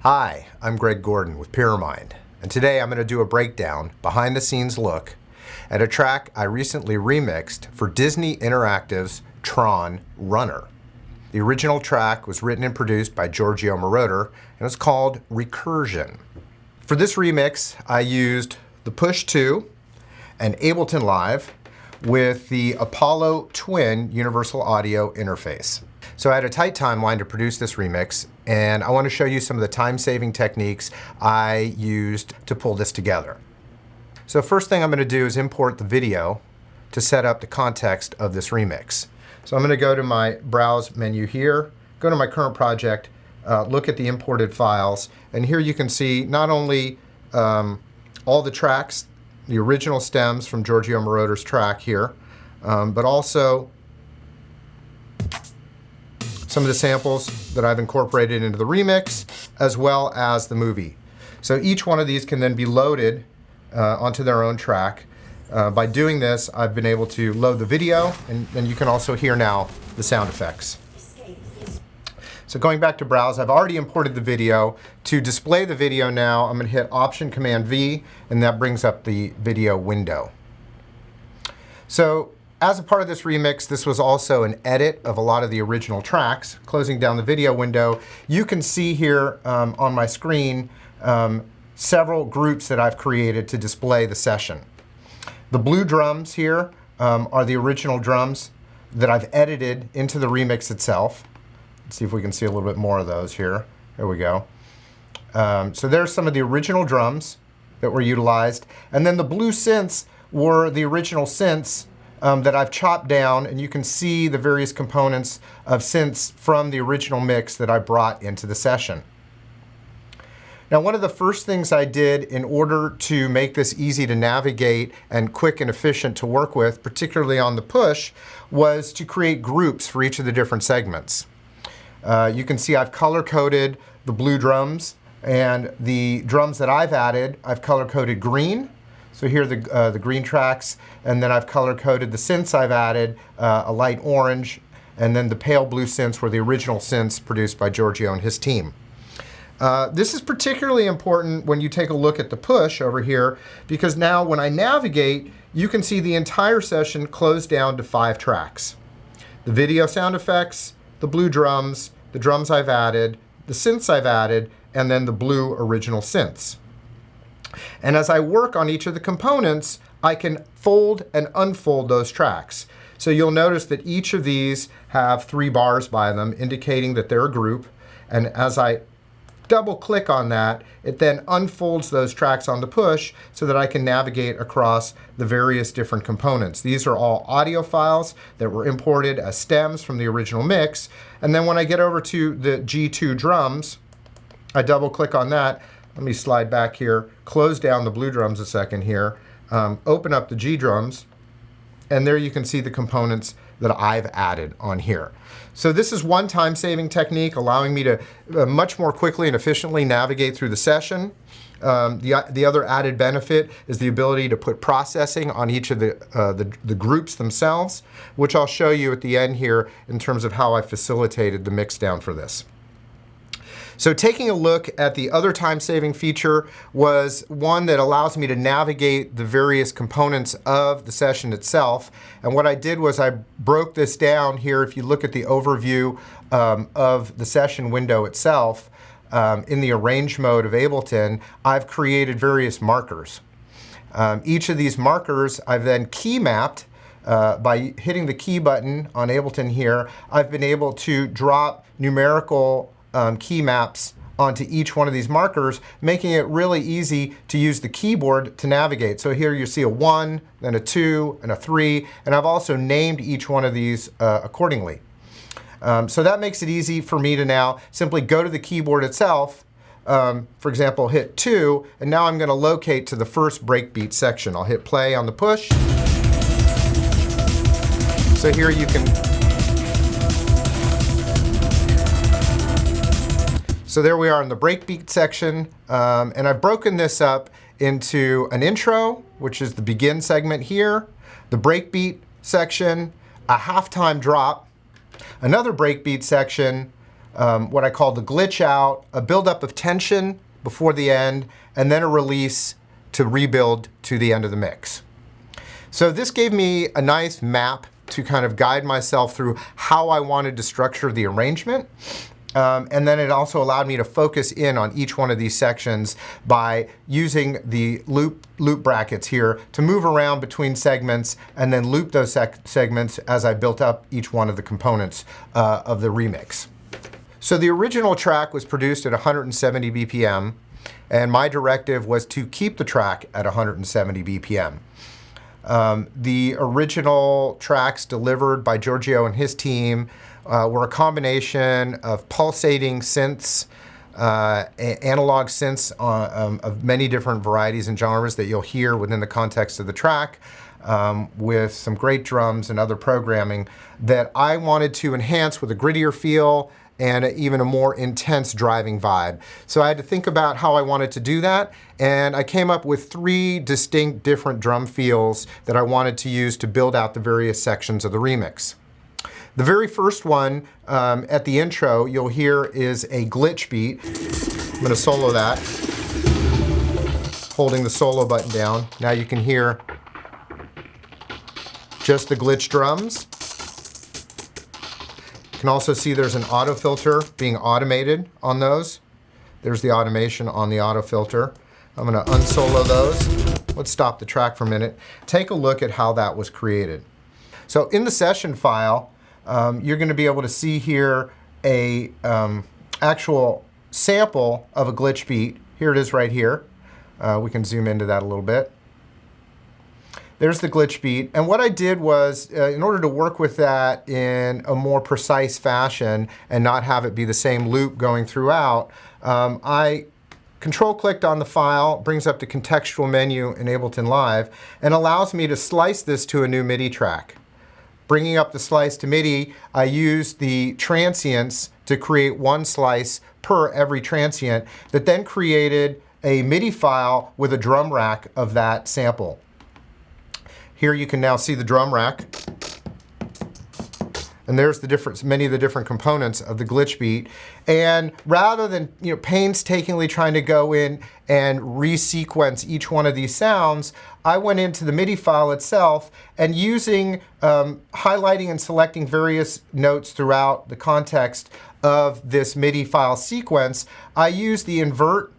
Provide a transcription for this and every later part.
Hi, I'm Greg Gordon with Pyramind, and today I'm going to do a breakdown, behind the scenes look, at a track I recently remixed for Disney Interactive's Tron Run. The original track was written and produced by Giorgio Moroder, and it's called Recursion. For this remix, I used the Push 2 and Ableton Live with the Apollo Twin Universal Audio interface. So I had a tight timeline to produce this remix, and I want to show you some of the time-saving techniques I used to pull this together. So first thing I'm going to do is import the video to set up the context of this remix. So I'm going to go to my Browse menu here, go to my current project, look at the imported files, and here you can see not only all the tracks, the original stems from Giorgio Moroder's track here, but also some of the samples that I've incorporated into the remix, as well as the movie. So each one of these can then be loaded onto their own track. By doing this, I've been able to load the video, and you can also hear now the sound effects. So going back to Browse, I've already imported the video. To display the video now, I'm going to hit Option-Command-V, and that brings up the video window. So as a part of this remix, this was also an edit of a lot of the original tracks. Closing down the video window, you can see here on my screen several groups that I've created to display the session. The blue drums here are the original drums that I've edited into the remix itself. Let's see if we can see a little bit more of those here. There we go. So there's some of the original drums that were utilized. And then the blue synths were the original synths that I've chopped down, and you can see the various components of synths from the original mix that I brought into the session. Now, one of the first things I did in order to make this easy to navigate and quick and efficient to work with, particularly on the push, was to create groups for each of the different segments. You can see I've color-coded the blue drums, and the drums that I've added, I've color-coded green. So here are the green tracks, and then I've color-coded the synths I've added, a light orange, and then the pale blue synths were the original synths produced by Giorgio and his team. This is particularly important when you take a look at the push over here, because now when I navigate, you can see the entire session closed down to 5 tracks. The video sound effects, the blue drums, the drums I've added, the synths I've added, and then the blue original synths. And as I work on each of the components, I can fold and unfold those tracks. So you'll notice that each of these have 3 bars by them, indicating that they're a group. And as I double click on that, it then unfolds those tracks on the push so that I can navigate across the various different components. These are all audio files that were imported as stems from the original mix. And then when I get over to the G2 drums, I double click on that. Let me slide back here, close down the blue drums a second here, open up the G drums, and there you can see the components that I've added on here. So this is one time-saving technique, allowing me to much more quickly and efficiently navigate through the session. The other added benefit is the ability to put processing on each of the groups themselves, which I'll show you at the end here in terms of how I facilitated the mix down for this. So taking a look at the other time-saving feature was one that allows me to navigate the various components of the session itself. And what I did was I broke this down here. If you look at the overview of the session window itself, in the Arrange mode of Ableton, I've created various markers. Each of these markers I've then key mapped. By hitting the key button on Ableton here, I've been able to drop numerical key maps onto each one of these markers, making it really easy to use the keyboard to navigate. So here you see a 1, then a 2, and a 3, and I've also named each one of these accordingly. So that makes it easy for me to now simply go to the keyboard itself, for example, hit 2, and now I'm going to locate to the first breakbeat section. I'll hit play on the push. So here you can So there we are in the breakbeat section, and I've broken this up into an intro, which is the begin segment here, the breakbeat section, a halftime drop, another breakbeat section, what I call the glitch out, a buildup of tension before the end, and then a release to rebuild to the end of the mix. So this gave me a nice map to kind of guide myself through how I wanted to structure the arrangement. And then it also allowed me to focus in on each one of these sections by using the loop brackets here to move around between segments and then loop those segments as I built up each one of the components of the remix. So the original track was produced at 170 BPM, and my directive was to keep the track at 170 BPM. The original tracks delivered by Giorgio and his team were a combination of pulsating synths, analog synths of many different varieties and genres that you'll hear within the context of the track, with some great drums and other programming that I wanted to enhance with a grittier feel and even a more intense driving vibe. So I had to think about how I wanted to do that, and I came up with 3 distinct different drum feels that I wanted to use to build out the various sections of the remix. The very first one at the intro you'll hear is a glitch beat. I'm gonna solo that, holding the solo button down. Now you can hear just the glitch drums. You can also see there's an auto filter being automated on those. There's the automation on the auto filter. I'm gonna unsolo those. Let's stop the track for a minute. Take a look at how that was created. So in the session file, you're gonna be able to see here a actual sample of a glitch beat. Here it is right here. We can zoom into that a little bit. There's the glitch beat, and what I did was, in order to work with that in a more precise fashion and not have it be the same loop going throughout, I control-clicked on the file, brings up the contextual menu in Ableton Live, and allows me to slice this to a new MIDI track. Bringing up the slice to MIDI, I used the transients to create 1 slice per every transient that then created a MIDI file with a drum rack of that sample. Here you can now see the drum rack, and there's the many of the different components of the glitch beat. And rather than painstakingly trying to go in and resequence each one of these sounds, I went into the MIDI file itself and using highlighting and selecting various notes throughout the context of this MIDI file sequence, I used the invert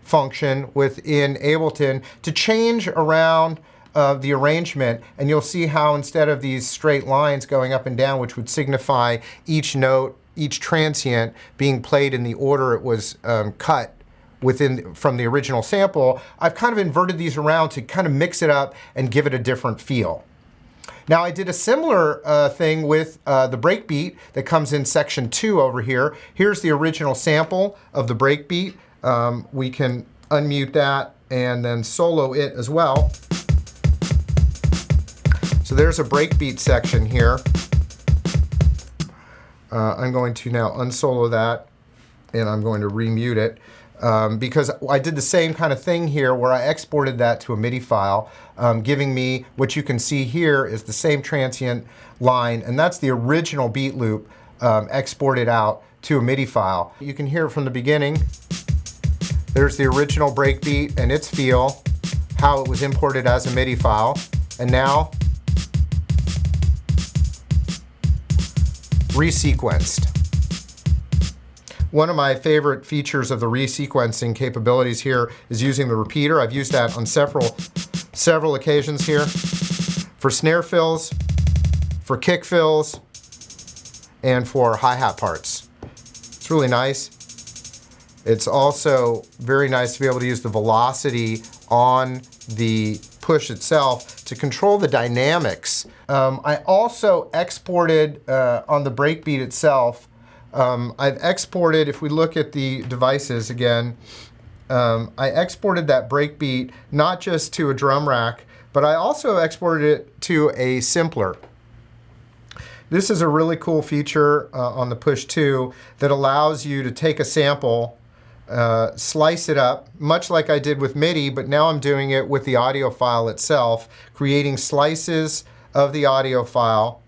function within Ableton to change around the arrangement, and you'll see how instead of these straight lines going up and down, which would signify each note, each transient being played in the order it was cut from the original sample, I've kind of inverted these around to kind of mix it up and give it a different feel. Now I did a similar thing with the breakbeat that comes in section 2 over here. Here's the original sample of the breakbeat. We can unmute that and then solo it as well. So there's a breakbeat section here. I'm going to now unsolo that, and I'm going to remute it because I did the same kind of thing here where I exported that to a MIDI file, giving me what you can see here is the same transient line, and that's the original beat loop exported out to a MIDI file. You can hear from the beginning. There's the original breakbeat and its feel, how it was imported as a MIDI file, and now resequenced. One of my favorite features of the resequencing capabilities here is using the repeater. I've used that on several occasions here for snare fills, for kick fills, and for hi-hat parts. It's really nice. It's also very nice to be able to use the velocity on the push itself to control the dynamics. I also exported on the breakbeat itself. I've exported, if we look at the devices again, I exported that breakbeat not just to a drum rack, but I also exported it to a simpler. This is a really cool feature on the Push 2 that allows you to take a sample, slice it up, much like I did with MIDI, but now I'm doing it with the audio file itself, creating slices of the audio file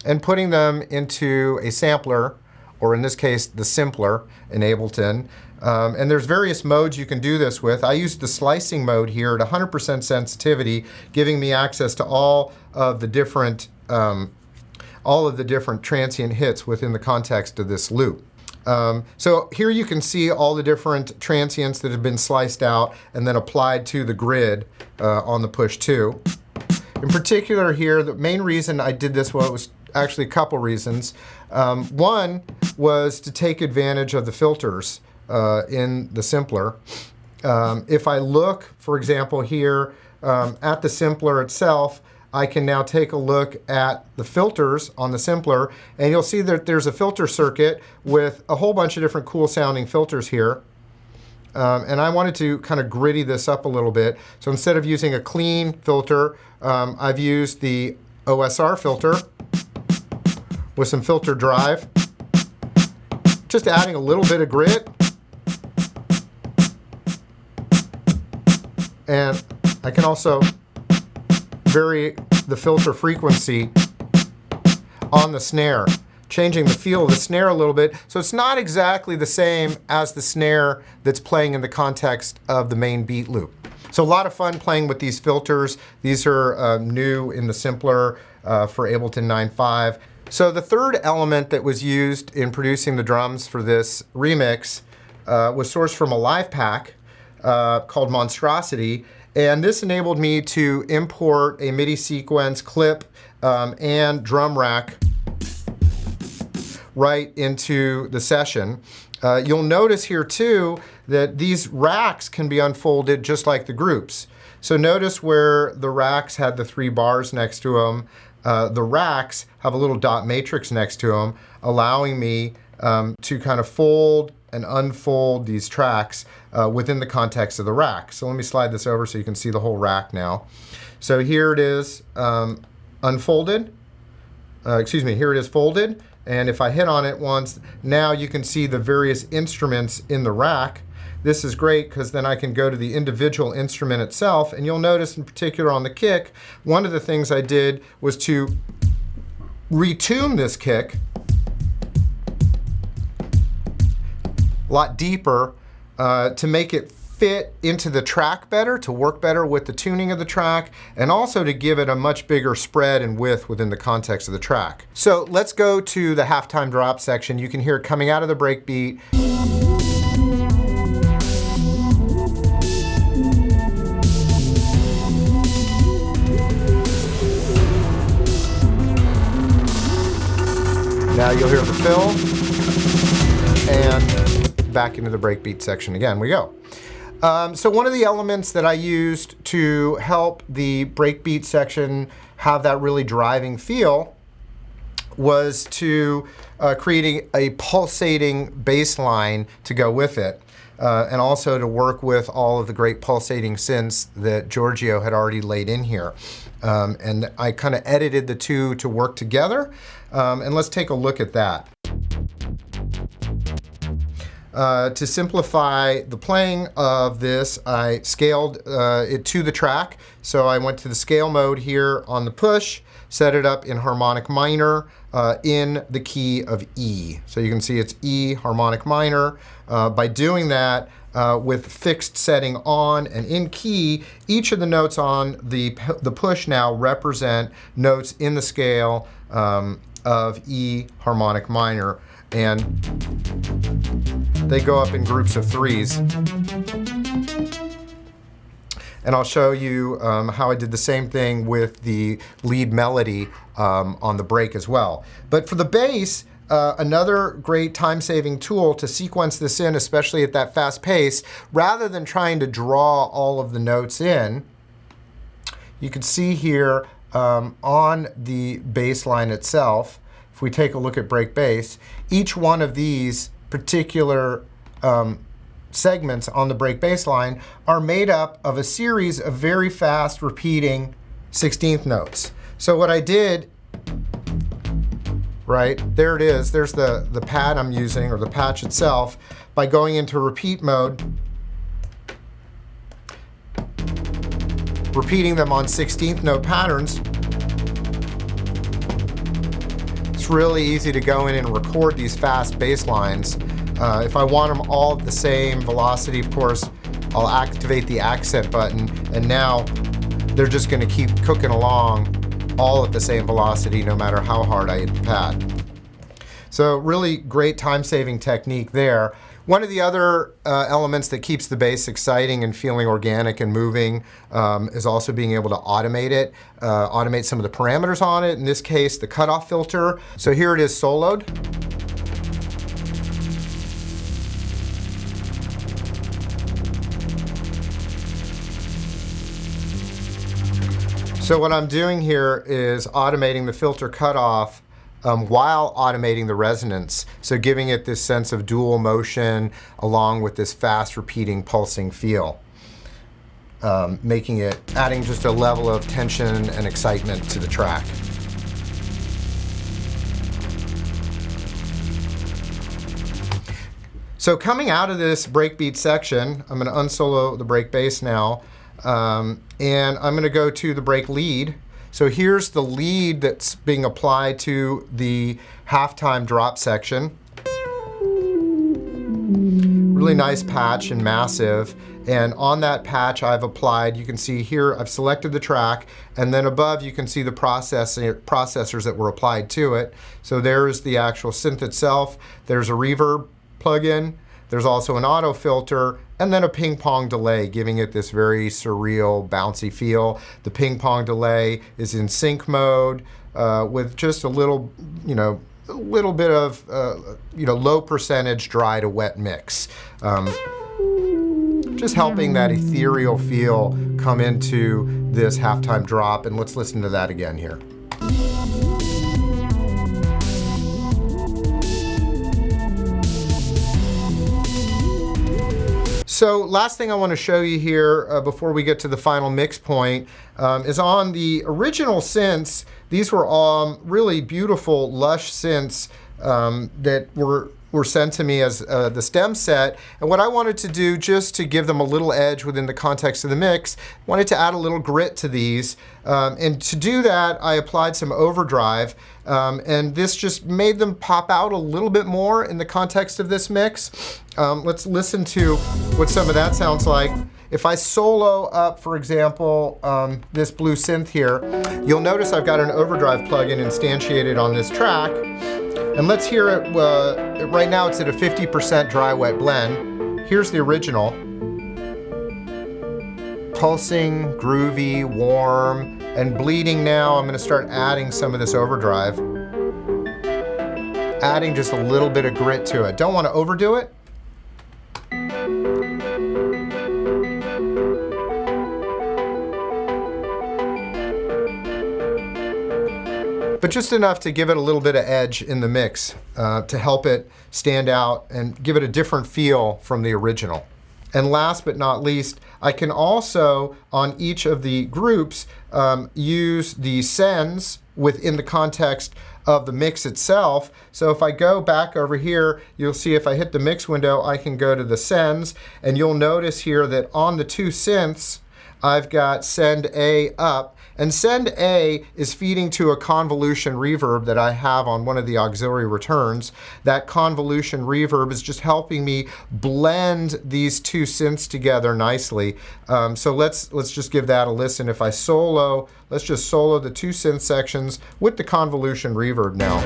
and putting them into a sampler or in this case, the simpler in Ableton. And there's various modes you can do this with. I used the slicing mode here at 100% sensitivity, giving me access to all of the different transient hits within the context of this loop. So here you can see all the different transients that have been sliced out and then applied to the grid on the push 2. In particular here, the main reason I did this, well, it was actually a couple reasons. One was to take advantage of the filters in the simpler. If I look, for example, here at the simpler itself, I can now take a look at the filters on the simpler, and you'll see that there's a filter circuit with a whole bunch of different cool sounding filters here. And I wanted to kind of gritty this up a little bit. So instead of using a clean filter, I've used the OSR filter with some filter drive. Just adding a little bit of grit. And I can also vary the filter frequency on the snare, changing the feel of the snare a little bit. So it's not exactly the same as the snare that's playing in the context of the main beat loop. So a lot of fun playing with these filters. These are new in the simpler for Ableton 9.5. So the third element that was used in producing the drums for this remix was sourced from a live pack called Monstrosity. And this enabled me to import a MIDI sequence, clip, and drum rack right into the session. You'll notice here too that these racks can be unfolded just like the groups. So notice where the racks had the 3 bars next to them. The racks have a little dot matrix next to them, allowing me to kind of fold and unfold these tracks within the context of the rack. So let me slide this over so you can see the whole rack now. So here it is unfolded. Here it is folded. And if I hit on it once, now you can see the various instruments in the rack. This is great because then I can go to the individual instrument itself. And you'll notice in particular on the kick, one of the things I did was to retune this kick a lot deeper to make it fit into the track better, to work better with the tuning of the track, and also to give it a much bigger spread and width within the context of the track. So let's go to the halftime drop section. You can hear it coming out of the break beat. Now you'll hear the fill, and back into the breakbeat section again we go. So one of the elements that I used to help the breakbeat section have that really driving feel was to creating a pulsating bass line to go with it, and also to work with all of the great pulsating synths that Giorgio had already laid in here. And I kind of edited the two to work together, and let's take a look at that. To simplify the playing of this, I scaled it to the track. So I went to the scale mode here on the push, set it up in harmonic minor in the key of E. So you can see it's E harmonic minor. By doing that with fixed setting on and in key, each of the notes on the push now represent notes in the scale of E harmonic minor. And they go up in groups of 3s. And I'll show you how I did the same thing with the lead melody on the break as well. But for the bass, another great time-saving tool to sequence this in, especially at that fast pace, rather than trying to draw all of the notes in, you can see here on the bass line itself, if we take a look at break bass, each one of these particular segments on the break bass line are made up of a series of very fast repeating 16th notes. So what I did, right, there it is, there's the pad I'm using, or the patch itself, by going into repeat mode, repeating them on 16th note patterns. It's It's really easy to go in and record these fast bass lines. If I want them all at the same velocity, of course, I'll activate the accent button, and now they're just going to keep cooking along all at the same velocity no matter how hard I hit the pad. So really great time-saving technique there. One of the other elements that keeps the bass exciting and feeling organic and moving is also being able to automate it, automate some of the parameters on it. In this case, the cutoff filter. So here it is soloed. So what I'm doing here is automating the filter cutoff while automating the resonance, so giving it this sense of dual motion along with this fast repeating pulsing feel, adding just a level of tension and excitement to the track. So coming out of this breakbeat section, I'm going to unsolo the break bass now, and I'm going to go to the break lead. So here's the lead that's being applied to the halftime drop section. Really nice patch and massive. And on that patch I've applied, you can see here, I've selected the track, and then above you can see the processors that were applied to it. So there's the actual synth itself. There's a reverb plugin. There's also an auto filter, and then a ping pong delay, giving it this very surreal, bouncy feel. The ping pong delay is in sync mode with just a little, a little bit of, low percentage dry to wet mix. Just helping that ethereal feel come into this halftime drop, and let's listen to that again here. So last thing I want to show you here before we get to the final mix point is on the original synths. These were all really beautiful, lush synths that were sent to me as the stem set. And what I wanted to do, just to give them a little edge within the context of the mix, wanted to add a little grit to these. And to do that, I applied some overdrive. And this just made them pop out a little bit more in the context of this mix. Let's listen to what some of that sounds like. If I solo up, for example, this blue synth here, you'll notice I've got an overdrive plugin instantiated on this track. And let's hear it, right now it's at a 50% dry wet blend. Here's the original. Pulsing, groovy, warm, and bleeding now. I'm gonna start adding some of this overdrive. Adding just a little bit of grit to it. Don't wanna overdo it. But just enough to give it a little bit of edge in the mix to help it stand out and give it a different feel from the original. And last but not least, I can also, on each of the groups, use the sends within the context of the mix itself. So if I go back over here, you'll see if I hit the mix window, I can go to the sends, and you'll notice here that on the two synths, I've got send A up, and send A is feeding to a convolution reverb that I have on one of the auxiliary returns. That convolution reverb is just helping me blend these two synths together nicely. So let's just give that a listen. If I solo, let's just solo the two synth sections with the convolution reverb now.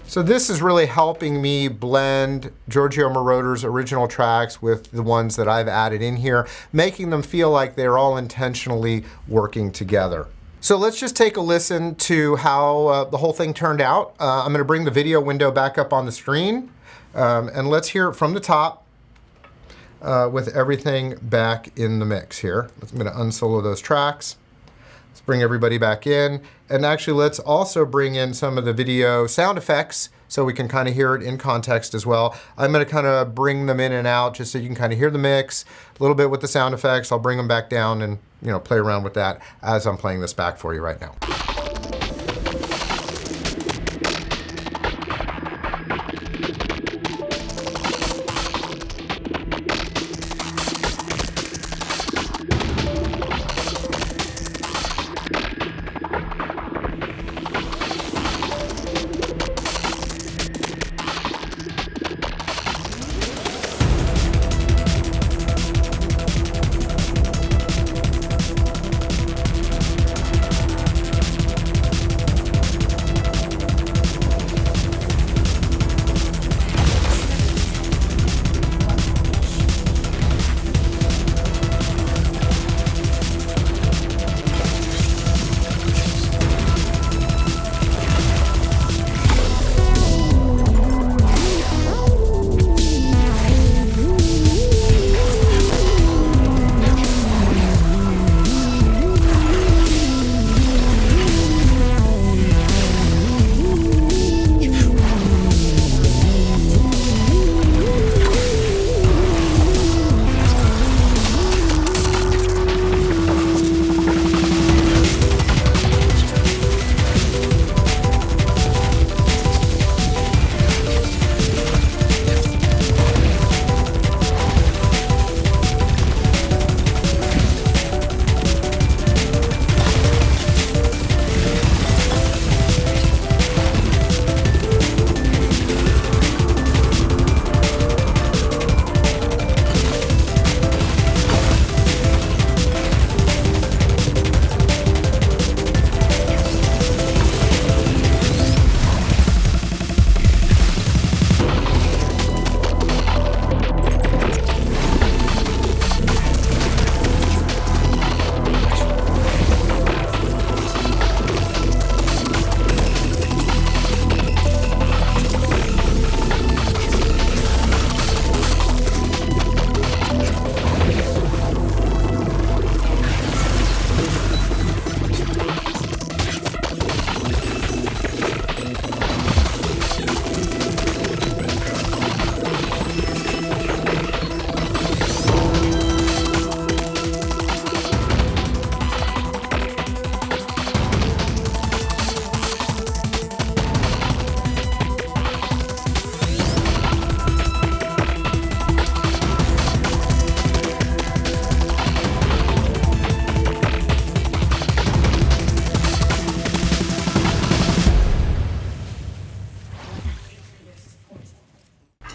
So this is really helping me blend Giorgio Moroder's original tracks with the ones that I've added in here, making them feel like they're all intentionally working together. So let's just take a listen to how the whole thing turned out. I'm going to bring the video window back up on the screen, and let's hear it from the top with everything back in the mix here. I'm going to unsolo those tracks. Let's bring everybody back in. And actually, let's also bring in some of the video sound effects so we can kind of hear it in context as well. I'm going to kind of bring them in and out just so you can kind of hear the mix, a little bit with the sound effects. I'll bring them back down and play around with that as I'm playing this back for you right now.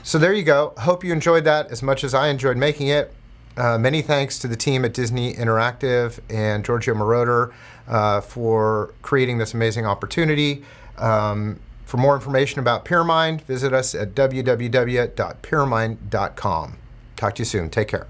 So there you go. Hope you enjoyed that as much as I enjoyed making it. Many thanks to the team at Disney Interactive and Giorgio Moroder for creating this amazing opportunity. For more information about Pyramind, visit us at www.pyramind.com. Talk to you soon. Take care.